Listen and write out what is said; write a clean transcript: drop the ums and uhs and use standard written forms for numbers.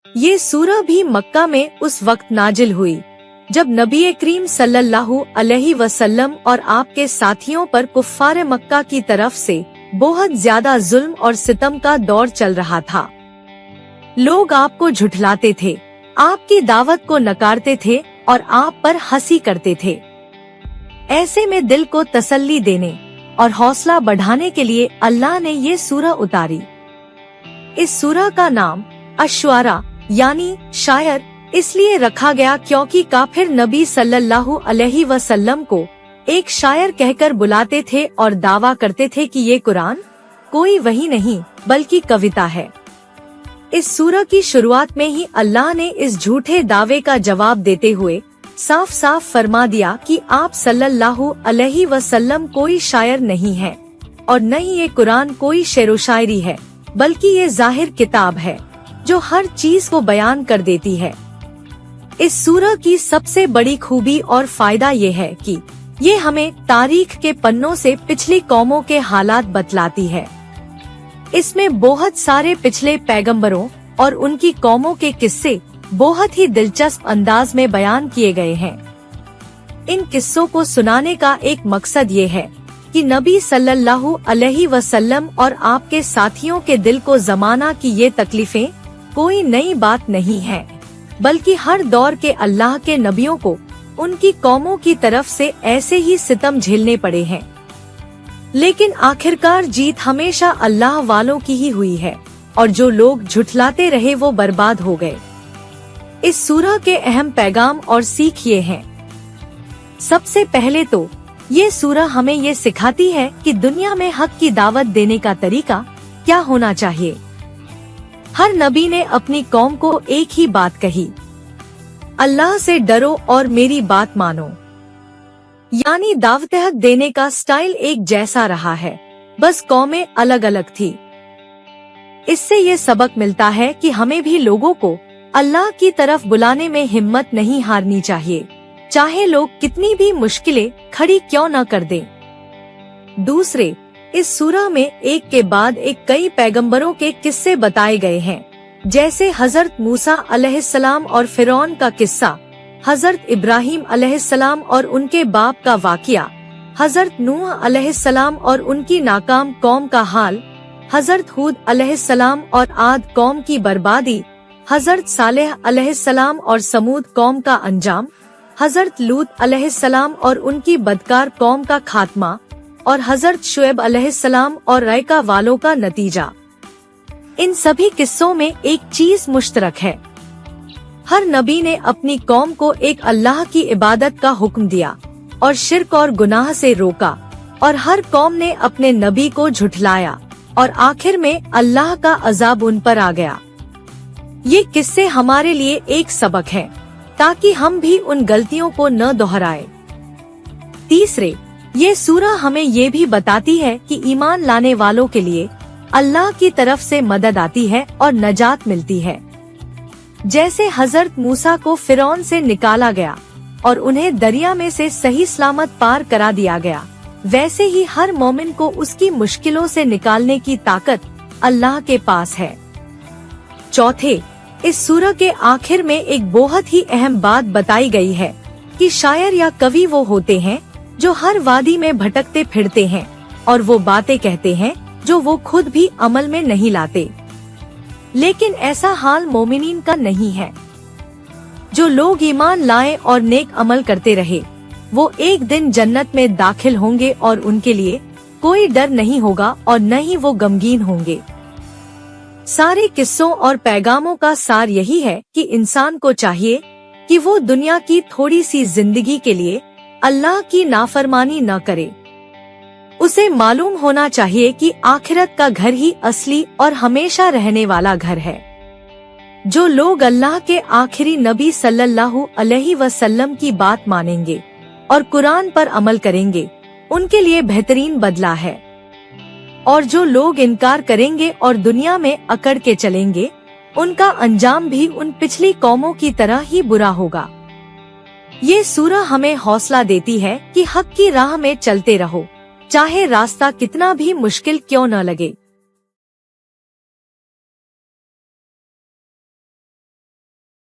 ये सूरह भी मक्का में उस वक्त नाजिल हुई जब नबी करीम सल्लल्लाहु अलैहि वसल्लम और आपके साथियों पर कुफ्फार मक्का की तरफ से बहुत ज्यादा जुल्म और सितम का दौर चल रहा था। लोग आपको झुठलाते थे, आपकी दावत को नकारते थे और आप पर हंसी करते थे। ऐसे में दिल को तसल्ली देने और हौसला बढ़ाने के लिए अल्लाह ने ये सूरह उतारी। इस सूरह का नाम अश्वारा यानी शायर इसलिए रखा गया क्योंकि काफिर नबी सल्लल्लाहु अलैहि वसल्लम को एक शायर कहकर बुलाते थे और दावा करते थे कि ये कुरान कोई वही नहीं बल्कि कविता है। इस सूरह की शुरुआत में ही अल्लाह ने इस झूठे दावे का जवाब देते हुए साफ साफ फरमा दिया कि आप सल्लल्लाहु अलैहि वसल्लम कोई शायर नहीं है और न ही ये कुरान कोई शेरो शायरी है, बल्कि ये जाहिर किताब है जो हर चीज को बयान कर देती है। इस सूरह की सबसे बड़ी खूबी और फायदा ये है कि ये हमें तारीख के पन्नों से पिछली कौमों के हालात बतलाती है। इसमें बहुत सारे पिछले पैगंबरों और उनकी कौमों के किस्से बहुत ही दिलचस्प अंदाज में बयान किए गए हैं। इन किस्सों को सुनाने का एक मकसद ये है कि नबी सल्लल्लाहु अलैहि वसल्लम और आपके साथियों के दिल को जमाना की ये तकलीफें कोई नई बात नहीं है, बल्कि हर दौर के अल्लाह के नबियों को उनकी कौमों की तरफ से ऐसे ही सितम झेलने पड़े हैं। लेकिन आखिरकार जीत हमेशा अल्लाह वालों की ही हुई है और जो लोग झुठलाते रहे वो बर्बाद हो गए। इस सूरह के अहम पैगाम और सीख ये हैं। सबसे पहले तो ये सूरह हमें ये सिखाती है कि दुनिया में हक की दावत देने का तरीका क्या होना चाहिए। हर नबी ने अपनी कौम को एक ही बात कही, अल्लाह से डरो और मेरी बात मानो। यानी दावत हक देने का स्टाइल एक जैसा रहा है, बस कौमें अलग अलग थी। इससे ये सबक मिलता है कि हमें भी लोगों को अल्लाह की तरफ बुलाने में हिम्मत नहीं हारनी चाहिए, चाहे लोग कितनी भी मुश्किलें खड़ी क्यों न कर दें। दूसरे, इस सूरह में एक के बाद एक कई पैगंबरों के किस्से बताए गए हैं, जैसे हजरत मूसा अलैहिस्सलाम और फिरौन का किस्सा, हजरत इब्राहिम अलैहिस्सलाम और उनके बाप का वाकिया, हजरत नूह अलैहिस्सलाम और उनकी नाकाम कौम का हाल, हजरत हूद अलैहिस्सलाम और आद कौम की बर्बादी, हजरत सालेह अलैहिस्सलाम और समूद कौम का अंजाम, हजरत लूत अलैहिस्सलाम और उनकी बदकार कौम का खात्मा और हजरत शुएब अलैहिस्सलाम और रैका वालों का नतीजा। इन सभी किस्सों में एक चीज मुश्तरक है, हर नबी ने अपनी कौम को एक अल्लाह की इबादत का हुक्म दिया और शिर्क और गुनाह से रोका, और हर कौम ने अपने नबी को झुठलाया और आखिर में अल्लाह का अजाब उन पर आ गया। ये किस्से हमारे लिए एक सबक है ताकि हम भी उन गलतियों को न दोहराए। तीसरे, ये सूरह हमें ये भी बताती है कि ईमान लाने वालों के लिए अल्लाह की तरफ से मदद आती है और नजात मिलती है। जैसे हजरत मूसा को फिरौन से निकाला गया और उन्हें दरिया में से सही सलामत पार करा दिया गया, वैसे ही हर मोमिन को उसकी मुश्किलों से निकालने की ताकत अल्लाह के पास है। चौथे, इस सूरह के आखिर में एक बहुत ही अहम बात बताई गई है कि शायर या कवि वो होते हैं जो हर वादी में भटकते फिरते हैं और वो बातें कहते हैं जो वो खुद भी अमल में नहीं लाते। लेकिन ऐसा हाल मोमिनीन का नहीं है। जो लोग ईमान लाए और नेक अमल करते रहे, वो एक दिन जन्नत में दाखिल होंगे और उनके लिए कोई डर नहीं होगा और न ही वो गमगीन होंगे। सारे किस्सों और पैगामों का सार यही है कि इंसान को चाहिए कि वो दुनिया की थोड़ी सी जिंदगी के लिए अल्लाह की नाफरमानी न करे। उसे मालूम होना चाहिए कि आखिरत का घर ही असली और हमेशा रहने वाला घर है। जो लोग अल्लाह के आखिरी नबी सल्लल्लाहु अलैहि वसल्लम की बात मानेंगे और कुरान पर अमल करेंगे, उनके लिए बेहतरीन बदला है। और जो लोग इनकार करेंगे और दुनिया में अकड़ के चलेंगे, उनका अंजाम भी उन पिछली कौमों की तरह ही बुरा होगा। ये सूरह हमें हौसला देती है कि हक की राह में चलते रहो, चाहे रास्ता कितना भी मुश्किल क्यों न लगे।